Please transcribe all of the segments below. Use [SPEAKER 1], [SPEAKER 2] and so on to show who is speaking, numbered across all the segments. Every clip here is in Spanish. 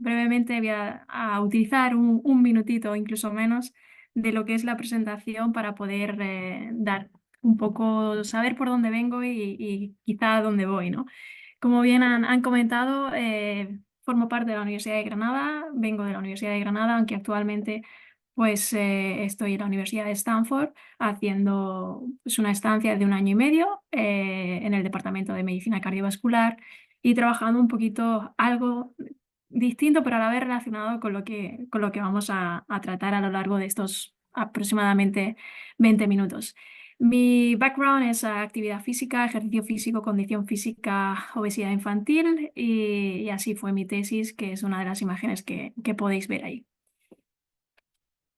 [SPEAKER 1] brevemente voy a utilizar un minutito, incluso menos, de lo que es la presentación para poder dar un poco, saber por dónde vengo y quizá a dónde voy, ¿no? Como bien han comentado, formo parte de la Universidad de Granada, vengo de la Universidad de Granada, aunque actualmente pues estoy en la Universidad de Stanford haciendo pues, una estancia de 1 año y medio en el Departamento de Medicina Cardiovascular y trabajando un poquito algo distinto, pero a la vez relacionado con lo que vamos a tratar a lo largo de estos aproximadamente 20 minutos. Mi background es actividad física, ejercicio físico, condición física, obesidad infantil y así fue mi tesis, que es una de las imágenes que podéis ver ahí.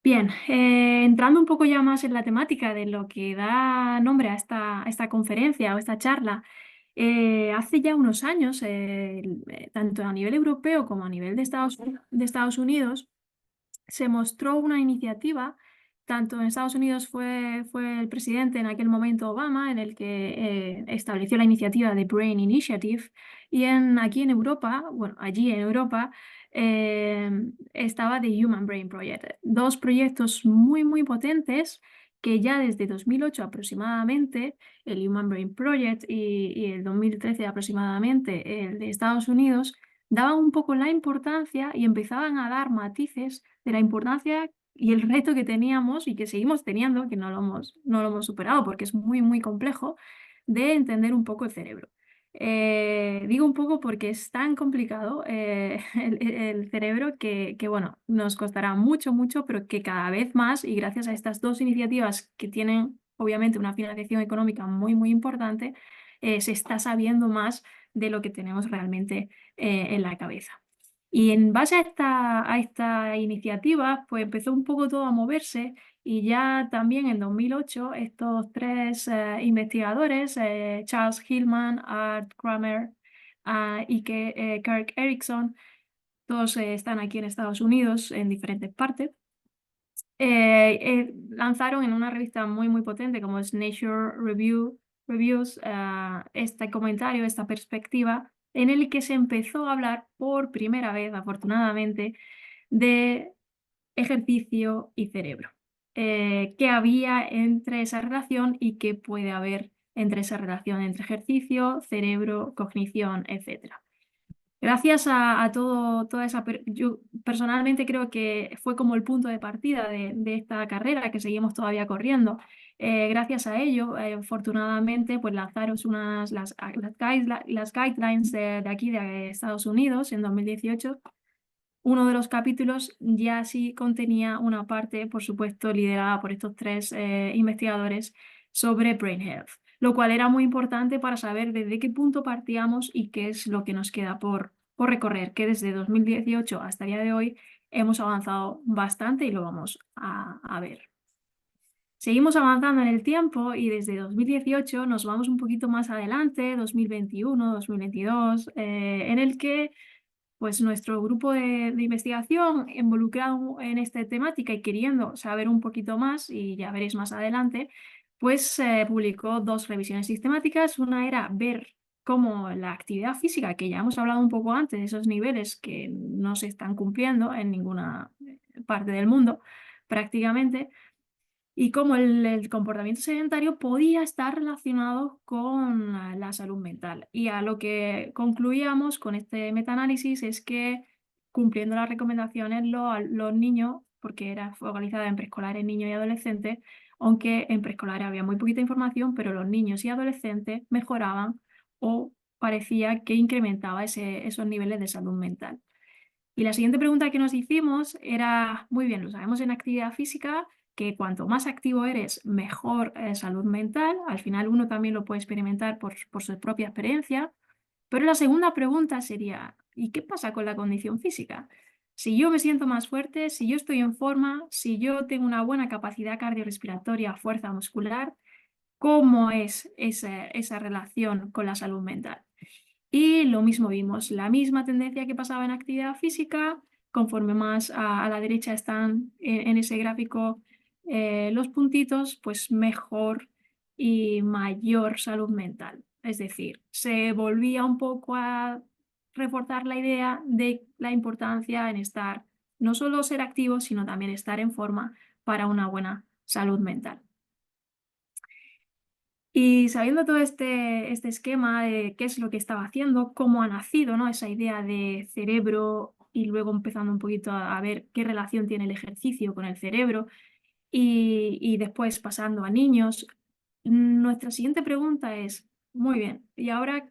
[SPEAKER 1] Bien, entrando un poco ya más en la temática de lo que da nombre a esta conferencia o esta charla, hace ya unos años, tanto a nivel europeo como a nivel de Estados Unidos, se mostró una iniciativa, tanto en Estados Unidos fue el presidente en aquel momento Obama, en el que estableció la iniciativa de Brain Initiative, y aquí en Europa, bueno, allí en Europa, eh, estaba The Human Brain Project. Dos proyectos muy, muy potentes que ya desde 2008 aproximadamente, el Human Brain Project y el 2013 aproximadamente, el de Estados Unidos, daban un poco la importancia y empezaban a dar matices de la importancia y el reto que teníamos y que seguimos teniendo, que no lo hemos superado porque es muy, muy complejo, de entender un poco el cerebro. Digo un poco porque es tan complicado el cerebro bueno, nos costará mucho, mucho, pero que cada vez más, y gracias a estas dos iniciativas que tienen obviamente una financiación económica muy, muy importante, se está sabiendo más de lo que tenemos realmente en la cabeza. Y en base a esta iniciativa, pues empezó un poco todo a moverse y ya también en 2008 estos tres investigadores, Charles Hillman, Art Kramer Kirk Erickson, todos están aquí en Estados Unidos en diferentes partes, lanzaron en una revista muy, muy potente como es Reviews, este comentario, esta perspectiva, en el que se empezó a hablar por primera vez, afortunadamente, de ejercicio y cerebro. ¿Qué había entre esa relación y qué puede haber entre esa relación entre ejercicio, cerebro, cognición, etcétera? Gracias a toda esa... Yo personalmente creo que fue como el punto de partida de esta carrera que seguimos todavía corriendo. Gracias a ello, afortunadamente, pues lanzaron las guidelines de aquí, de Estados Unidos, en 2018. Uno de los capítulos ya sí contenía una parte, por supuesto, liderada por estos tres investigadores sobre Brain Health, lo cual era muy importante para saber desde qué punto partíamos y qué es lo que nos queda por recorrer, que desde 2018 hasta el día de hoy hemos avanzado bastante y lo vamos a ver. Seguimos avanzando en el tiempo y desde 2018 nos vamos un poquito más adelante, 2021, 2022, en el que pues nuestro grupo de investigación involucrado en esta temática y queriendo saber un poquito más, y ya veréis más adelante, pues publicó dos revisiones sistemáticas. Una era ver cómo la actividad física, que ya hemos hablado un poco antes, de esos niveles que no se están cumpliendo en ninguna parte del mundo prácticamente, y cómo el comportamiento sedentario podía estar relacionado con la salud mental. Y a lo que concluíamos con este metaanálisis es que cumpliendo las recomendaciones los niños, porque era focalizada en preescolares, niños y adolescentes, aunque en preescolares había muy poquita información, pero los niños y adolescentes mejoraban o parecía que incrementaba esos niveles de salud mental. Y la siguiente pregunta que nos hicimos era, muy bien, lo sabemos en actividad física, que cuanto más activo eres, mejor salud mental. Al final uno también lo puede experimentar por su propia experiencia. Pero la segunda pregunta sería, ¿y qué pasa con la condición física? Si yo me siento más fuerte, si yo estoy en forma, si yo tengo una buena capacidad cardiorrespiratoria, fuerza muscular, ¿cómo es esa relación con la salud mental? Y lo mismo vimos, la misma tendencia que pasaba en actividad física, conforme más a la derecha están en ese gráfico los puntitos, pues mejor y mayor salud mental. Es decir, se volvía un poco a reforzar la idea de la importancia en estar, no solo ser activo, sino también estar en forma para una buena salud mental. Y sabiendo todo este esquema de qué es lo que estaba haciendo, cómo ha nacido, ¿no? Esa idea de cerebro y luego empezando un poquito a ver qué relación tiene el ejercicio con el cerebro y después pasando a niños, nuestra siguiente pregunta es, muy bien, y ahora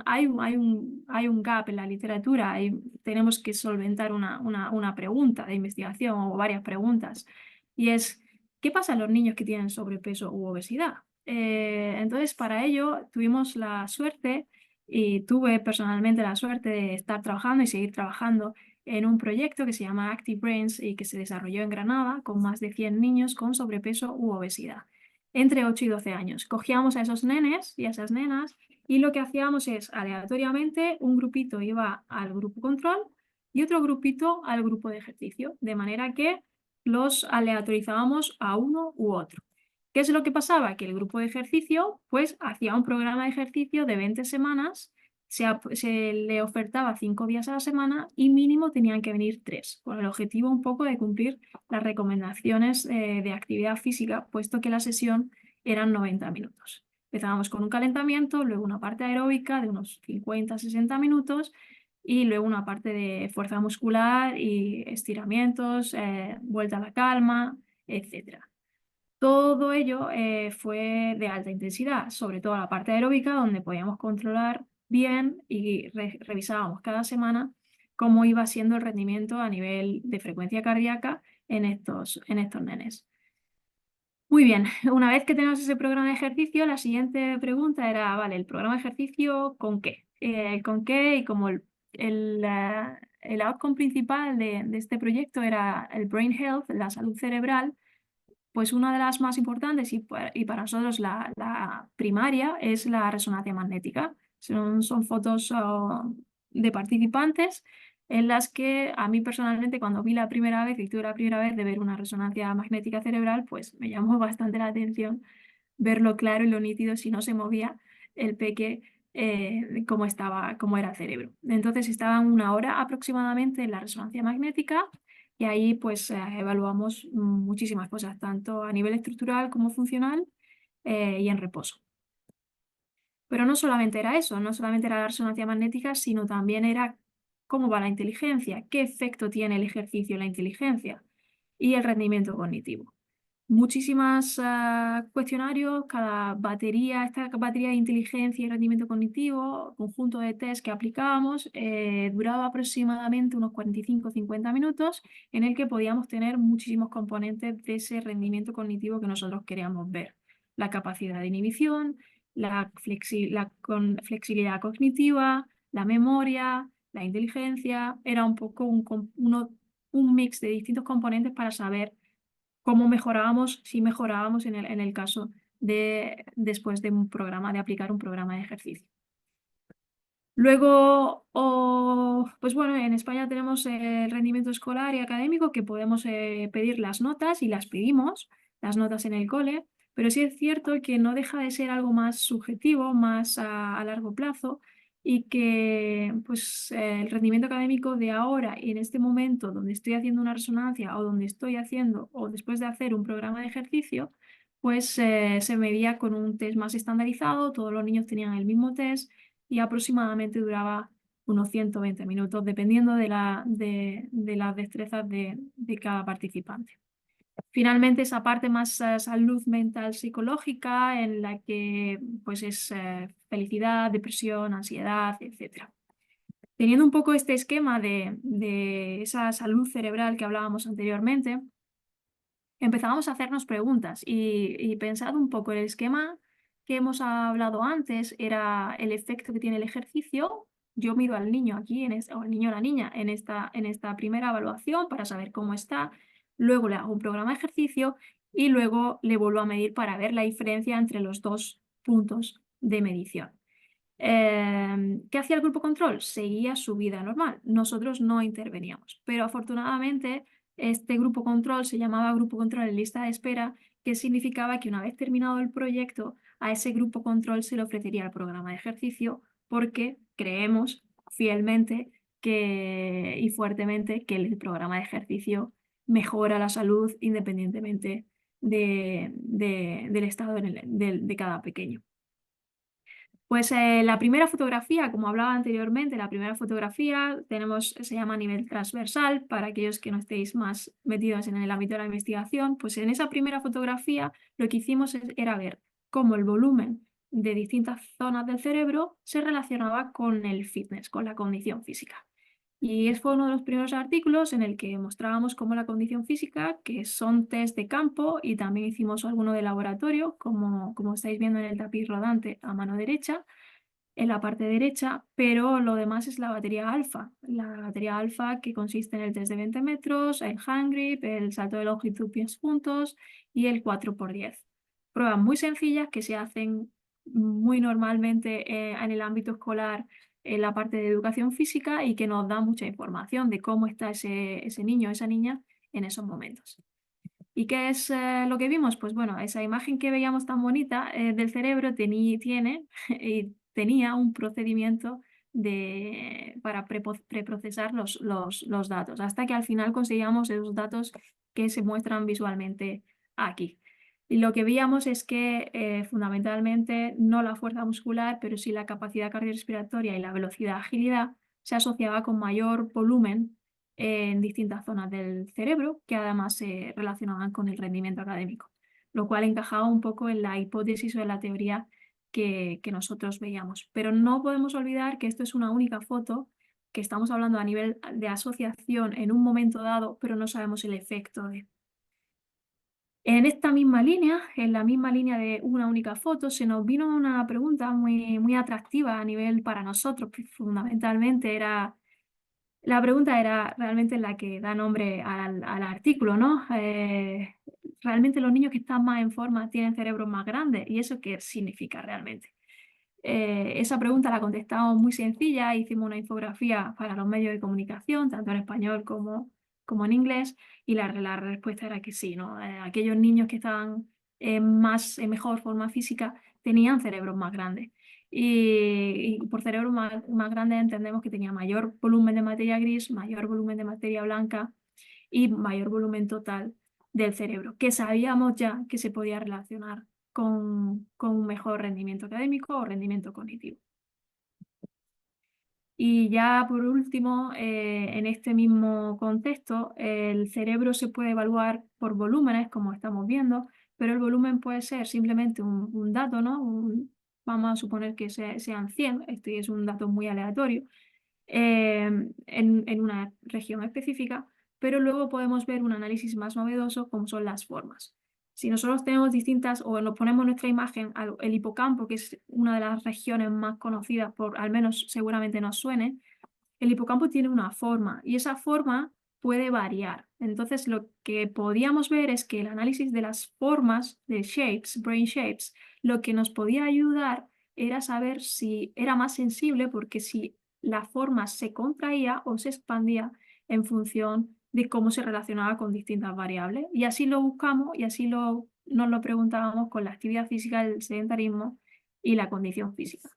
[SPEAKER 1] hay un gap en la literatura y tenemos que solventar una pregunta de investigación o varias preguntas. Y es, ¿qué pasa a los niños que tienen sobrepeso u obesidad? Entonces, para ello tuvimos la suerte y tuve personalmente la suerte de estar trabajando y seguir trabajando en un proyecto que se llama Active Brains y que se desarrolló en Granada con más de 100 niños con sobrepeso u obesidad entre 8 y 12 años. Cogíamos a esos nenes y a esas nenas y lo que hacíamos es, aleatoriamente, un grupito iba al grupo control y otro grupito al grupo de ejercicio, de manera que los aleatorizábamos a uno u otro. ¿Qué es lo que pasaba? Que el grupo de ejercicio, pues, hacía un programa de ejercicio de 20 semanas, se le ofertaba 5 días a la semana y mínimo tenían que venir 3, con el objetivo un poco de cumplir las recomendaciones de actividad física, puesto que la sesión eran 90 minutos. Empezábamos con un calentamiento, luego una parte aeróbica de unos 50-60 minutos y luego una parte de fuerza muscular y estiramientos, vuelta a la calma, etc. Todo ello fue de alta intensidad, sobre todo la parte aeróbica, donde podíamos controlar bien y revisábamos cada semana cómo iba siendo el rendimiento a nivel de frecuencia cardíaca en estos nenes. Muy bien, una vez que tenemos ese programa de ejercicio, la siguiente pregunta era, vale, ¿el programa de ejercicio con qué? ¿Con qué? Y como el outcome principal de este proyecto era el brain health, la salud cerebral, pues una de las más importantes y para nosotros la primaria es la resonancia magnética. Son fotos de participantes en las que a mí personalmente cuando vi la primera vez y tuve la primera vez de ver una resonancia magnética cerebral, pues me llamó bastante la atención verlo claro y lo nítido si no se movía el peque cómo era el cerebro. Entonces estaban una hora aproximadamente en la resonancia magnética y ahí pues evaluamos muchísimas cosas, tanto a nivel estructural como funcional y en reposo. Pero no solamente era eso, no solamente era la resonancia magnética, sino también era cómo va la inteligencia, qué efecto tiene el ejercicio en la inteligencia y el rendimiento cognitivo. Muchísimas cuestionarios, esta batería de inteligencia y rendimiento cognitivo, conjunto de test que aplicábamos, duraba aproximadamente unos 45-50 minutos en el que podíamos tener muchísimos componentes de ese rendimiento cognitivo que nosotros queríamos ver. La capacidad de inhibición, la flexibilidad cognitiva, la memoria, la inteligencia, era un poco un mix de distintos componentes para saber cómo mejorábamos, si mejorábamos en el caso de después de aplicar un programa de ejercicio. Luego, pues bueno, en España tenemos el rendimiento escolar y académico que podemos pedir las notas y las pedimos, las notas en el cole, pero sí es cierto que no deja de ser algo más subjetivo, más a largo plazo y que pues el rendimiento académico de ahora y en este momento donde estoy haciendo una resonancia o donde estoy haciendo o después de hacer un programa de ejercicio, pues se medía con un test más estandarizado, todos los niños tenían el mismo test y aproximadamente duraba unos 120 minutos, dependiendo de las destrezas de cada participante. Finalmente, esa parte más salud mental psicológica, en la que pues es felicidad, depresión, ansiedad, etc. Teniendo un poco este esquema de esa salud cerebral que hablábamos anteriormente, empezábamos a hacernos preguntas y pensad un poco, el esquema que hemos hablado antes era el efecto que tiene el ejercicio. Yo mido al niño aquí, o al niño o la niña, en esta primera evaluación para saber cómo está. Luego le hago un programa de ejercicio y luego le vuelvo a medir para ver la diferencia entre los dos puntos de medición. ¿Qué hacía el grupo control? Seguía su vida normal. Nosotros no interveníamos. Pero afortunadamente este grupo control se llamaba grupo control en lista de espera, que significaba que una vez terminado el proyecto, a ese grupo control se le ofrecería el programa de ejercicio porque creemos fielmente y fuertemente que el programa de ejercicio mejora la salud independientemente del estado de cada pequeño. Pues la primera fotografía, como hablaba anteriormente, la primera fotografía se llama a nivel transversal, para aquellos que no estéis más metidos en el ámbito de la investigación, pues en esa primera fotografía lo que hicimos era ver cómo el volumen de distintas zonas del cerebro se relacionaba con el fitness, con la condición física. Y fue uno de los primeros artículos en el que mostrábamos cómo la condición física, que son test de campo, y también hicimos alguno de laboratorio, como estáis viendo en el tapiz rodante a mano derecha, en la parte derecha, pero lo demás es la batería alfa. La batería alfa que consiste en el test de 20 metros, el hand grip, el salto de longitud pies juntos y el 4×10. Pruebas muy sencillas que se hacen muy normalmente en el ámbito escolar en la parte de educación física y que nos da mucha información de cómo está ese niño o esa niña en esos momentos. ¿Y qué es lo que vimos? Pues bueno, esa imagen que veíamos tan bonita del cerebro tenía un procedimiento para preprocesar los datos, hasta que al final conseguíamos esos datos que se muestran visualmente aquí. Y lo que veíamos es que fundamentalmente no la fuerza muscular, pero sí la capacidad cardiorrespiratoria y la velocidad-agilidad se asociaba con mayor volumen en distintas zonas del cerebro que además se relacionaban con el rendimiento académico, lo cual encajaba un poco en la hipótesis o en la teoría que nosotros veíamos. Pero no podemos olvidar que esto es una única foto, que estamos hablando a nivel de asociación en un momento dado, pero no sabemos el efecto de. En esta misma línea, en la misma línea de una única foto, se nos vino una pregunta muy atractiva a nivel para nosotros, que fundamentalmente la pregunta era realmente la que da nombre al artículo, ¿no? ¿Realmente los niños que están más en forma tienen cerebros más grandes? ¿Y eso qué significa realmente? Esa pregunta la contestamos muy sencilla, hicimos una infografía para los medios de comunicación, tanto en español como en inglés, y la respuesta era que sí, ¿no? Aquellos niños que estaban en mejor forma física tenían cerebros más grandes. Y por cerebros más grandes entendemos que tenía mayor volumen de materia gris, mayor volumen de materia blanca y mayor volumen total del cerebro, que sabíamos ya que se podía relacionar con un mejor rendimiento académico o rendimiento cognitivo. Y ya por último, en este mismo contexto, el cerebro se puede evaluar por volúmenes, como estamos viendo, pero el volumen puede ser simplemente un dato, ¿no? Vamos a suponer que sean 100, este es un dato muy aleatorio, en una región específica, pero luego podemos ver un análisis más novedoso como son las formas. Si nosotros tenemos distintas, o nos ponemos nuestra imagen el hipocampo, que es una de las regiones más conocidas, al menos seguramente nos suene, el hipocampo tiene una forma y esa forma puede variar. Entonces lo que podíamos ver es que el análisis de las formas de shapes, brain shapes, lo que nos podía ayudar era saber si era más sensible, porque si la forma se contraía o se expandía en función de cómo se relacionaba con distintas variables. Y así lo buscamos y así nos lo preguntábamos con la actividad física, el sedentarismo y la condición física.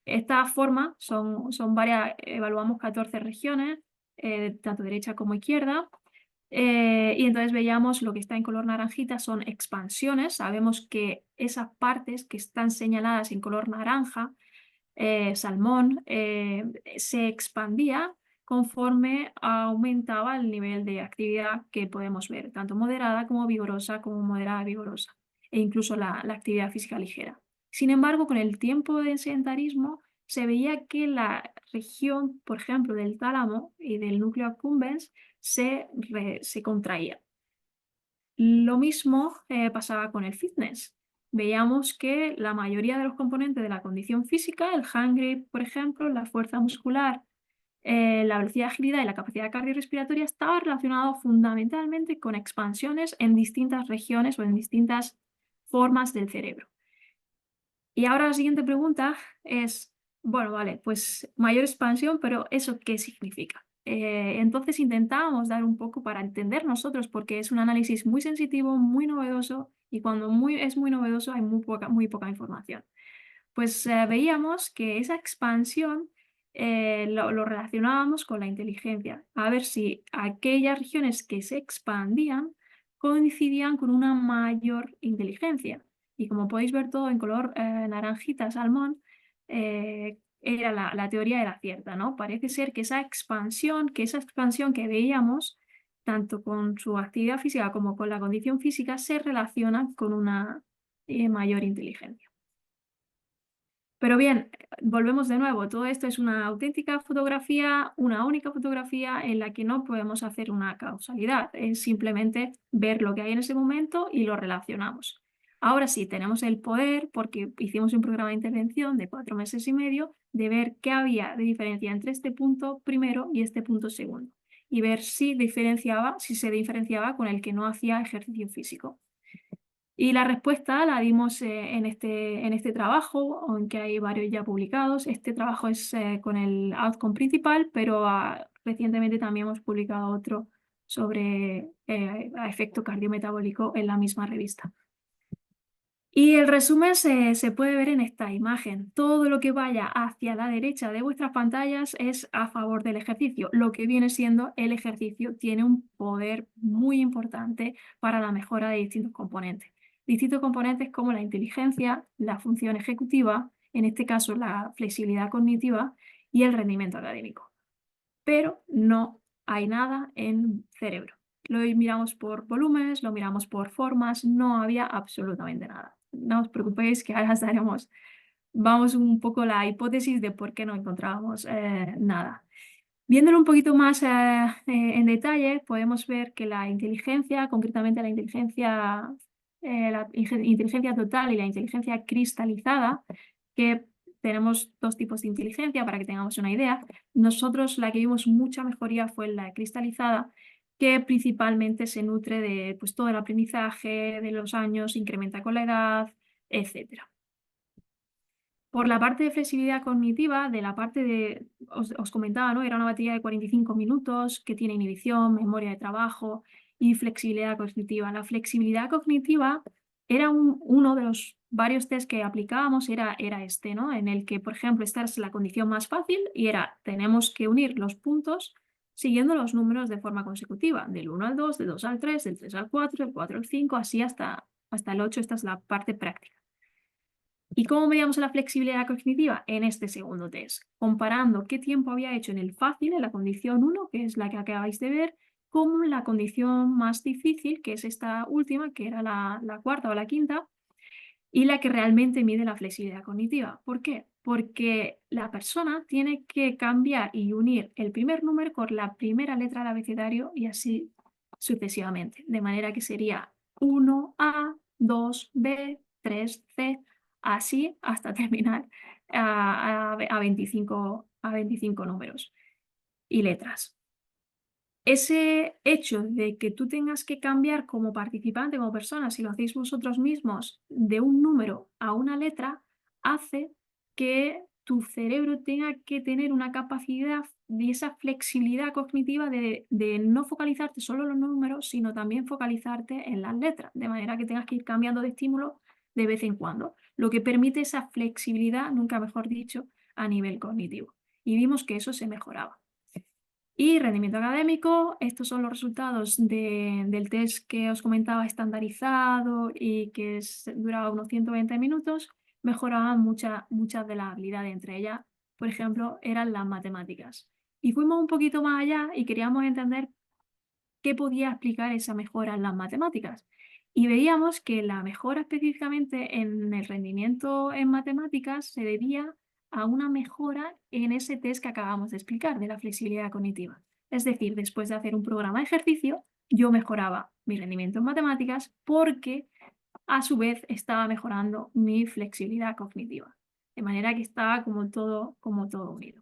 [SPEAKER 1] Estas formas son varias, evaluamos 14 regiones, tanto derecha como izquierda, y entonces veíamos lo que está en color naranjita son expansiones. Sabemos que esas partes que están señaladas en color naranja, salmón, se expandía conforme aumentaba el nivel de actividad que podemos ver, tanto moderada como vigorosa, como moderada vigorosa, e incluso la actividad física ligera. Sin embargo, con el tiempo de sedentarismo se veía que la región, por ejemplo, del tálamo y del núcleo accumbens se contraía. Lo mismo pasaba con el fitness. Veíamos que la mayoría de los componentes de la condición física, el hand grip, por ejemplo, la fuerza muscular, la velocidad, agilidad y la capacidad cardiorrespiratoria, estaba relacionado fundamentalmente con expansiones en distintas regiones o en distintas formas del cerebro. Y ahora la siguiente pregunta es, bueno, vale, pues mayor expansión, pero ¿eso qué significa? Entonces intentábamos dar un poco para entender nosotros, porque es un análisis muy sensitivo, muy novedoso, y cuando es muy novedoso hay muy poca información. pues veíamos que esa expansión lo relacionábamos con la inteligencia, a ver si aquellas regiones que se expandían coincidían con una mayor inteligencia. Y como podéis ver todo en color naranjita, salmón, la teoría era cierta, ¿no? Parece ser que esa expansión que veíamos, tanto con su actividad física como con la condición física, se relaciona con una mayor inteligencia. Pero bien, volvemos de nuevo, todo esto es una auténtica fotografía, una única fotografía en la que no podemos hacer una causalidad, es simplemente ver lo que hay en ese momento y lo relacionamos. Ahora sí, tenemos el poder, porque hicimos un programa de intervención de 4 meses y medio, de ver qué había de diferencia entre este punto primero y este punto segundo, y ver si se diferenciaba con el que no hacía ejercicio físico. Y la respuesta la dimos en este trabajo, aunque hay varios ya publicados. Este trabajo es con el outcome principal, pero recientemente también hemos publicado otro sobre efecto cardiometabólico en la misma revista. Y el resumen se puede ver en esta imagen. Todo lo que vaya hacia la derecha de vuestras pantallas es a favor del ejercicio. Lo que viene siendo el ejercicio tiene un poder muy importante para la mejora de distintos componentes. Distintos componentes como la inteligencia, la función ejecutiva, en este caso la flexibilidad cognitiva y el rendimiento académico. Pero no hay nada en cerebro. Lo miramos por volúmenes, lo miramos por formas, no había absolutamente nada. No os preocupéis que ahora vamos un poco la hipótesis de por qué no encontrábamos nada. Viéndolo un poquito más en detalle, podemos ver que la inteligencia, concretamente la inteligencia total y la inteligencia cristalizada, que tenemos dos tipos de inteligencia para que tengamos una idea. Nosotros la que vimos mucha mejoría fue la cristalizada, que principalmente se nutre de pues, todo el aprendizaje de los años, incrementa con la edad, etc. Por la parte de flexibilidad cognitiva, de la parte de, os comentaba, ¿no? Era una batería de 45 minutos que tiene inhibición, memoria de trabajo y flexibilidad cognitiva. La flexibilidad cognitiva era uno de los varios test que aplicábamos, era este, ¿no? En el que, por ejemplo, esta es la condición más fácil y tenemos que unir los puntos siguiendo los números de forma consecutiva, del 1 al 2, del 2 al 3, del 3 al 4, del 4 al 5, así hasta el 8, esta es la parte práctica. ¿Y cómo medíamos la flexibilidad cognitiva? En este segundo test, comparando qué tiempo había hecho en el fácil, en la condición 1, que es la que acabáis de ver, con la condición más difícil, que es esta última, que era la cuarta o la quinta, y la que realmente mide la flexibilidad cognitiva. ¿Por qué? Porque la persona tiene que cambiar y unir el primer número con la primera letra del abecedario y así sucesivamente. De manera que sería 1A, 2B, 3C, así hasta terminar a 25 números y letras. Ese hecho de que tú tengas que cambiar como participante, como persona, si lo hacéis vosotros mismos, de un número a una letra, hace que tu cerebro tenga que tener una capacidad y esa flexibilidad cognitiva de no focalizarte solo en los números, sino también focalizarte en las letras, de manera que tengas que ir cambiando de estímulo de vez en cuando, lo que permite esa flexibilidad, nunca mejor dicho, a nivel cognitivo. Y vimos que eso se mejoraba. Y rendimiento académico, estos son los resultados del test que os comentaba estandarizado y que duraba unos 120 minutos, mejoraban muchas de las habilidades, entre ellas, por ejemplo, eran las matemáticas. Y fuimos un poquito más allá y queríamos entender qué podía explicar esa mejora en las matemáticas. Y veíamos que la mejora específicamente en el rendimiento en matemáticas se debía a una mejora en ese test que acabamos de explicar, de la flexibilidad cognitiva. Es decir, después de hacer un programa de ejercicio, yo mejoraba mi rendimiento en matemáticas porque a su vez estaba mejorando mi flexibilidad cognitiva. De manera que estaba como todo unido.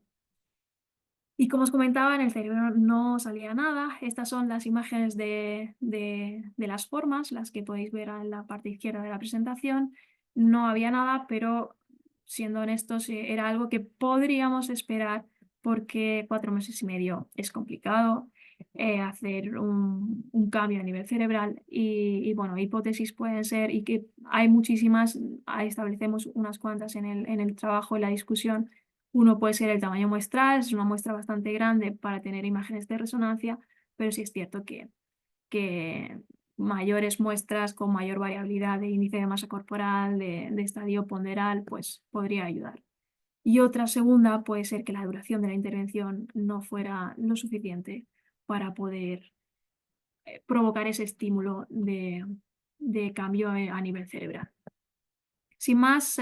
[SPEAKER 1] Y como os comentaba, en el cerebro no salía nada. Estas son las imágenes de las formas, las que podéis ver en la parte izquierda de la presentación. No había nada, pero siendo honestos, era algo que podríamos esperar porque 4 meses y medio es complicado hacer un cambio a nivel cerebral y, bueno, hipótesis pueden ser, y que hay muchísimas, ahí establecemos unas cuantas en el trabajo, en la discusión. Uno puede ser el tamaño muestral, es una muestra bastante grande para tener imágenes de resonancia, pero sí es cierto que mayores muestras con mayor variabilidad de índice de masa corporal, de estadio ponderal, pues podría ayudar. Y otra segunda puede ser que la duración de la intervención no fuera lo suficiente para poder provocar ese estímulo de cambio a nivel cerebral. Sin más,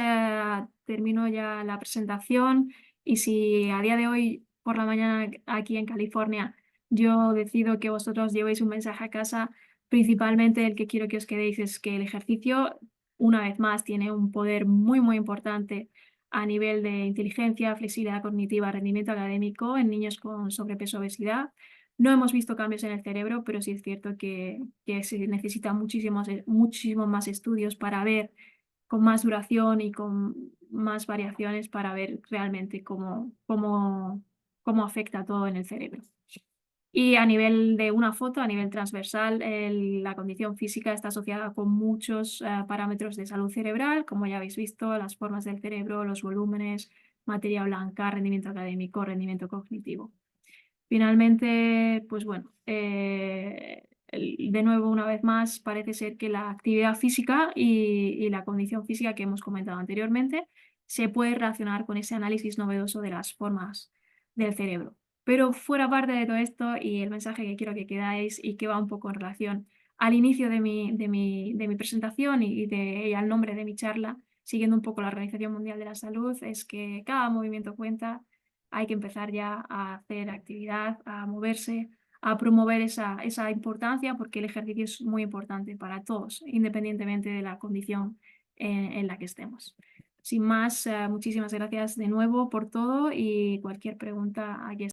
[SPEAKER 1] termino ya la presentación, y si a día de hoy por la mañana aquí en California yo decido que vosotros llevéis un mensaje a casa, principalmente el que quiero que os quedéis es que el ejercicio, una vez más, tiene un poder muy, muy importante a nivel de inteligencia, flexibilidad cognitiva, rendimiento académico en niños con sobrepeso o obesidad. No hemos visto cambios en el cerebro, pero sí es cierto que se necesitan muchísimos más estudios para ver con más duración y con más variaciones para ver realmente cómo afecta todo en el cerebro. Y a nivel de una foto, a nivel transversal, la condición física está asociada con muchos parámetros de salud cerebral, como ya habéis visto, las formas del cerebro, los volúmenes, materia blanca, rendimiento académico, rendimiento cognitivo. Finalmente, pues bueno, de nuevo, una vez más, parece ser que la actividad física y la condición física que hemos comentado anteriormente se puede relacionar con ese análisis novedoso de las formas del cerebro. Pero fuera parte de todo esto, y el mensaje que quiero que quedáis y que va un poco en relación al inicio de mi presentación y al nombre de mi charla, siguiendo un poco la Organización Mundial de la Salud, es que cada movimiento cuenta. Hay que empezar ya a hacer actividad, a moverse, a promover esa importancia, porque el ejercicio es muy importante para todos, independientemente de la condición en la que estemos. Sin más, muchísimas gracias de nuevo por todo, y cualquier pregunta aquí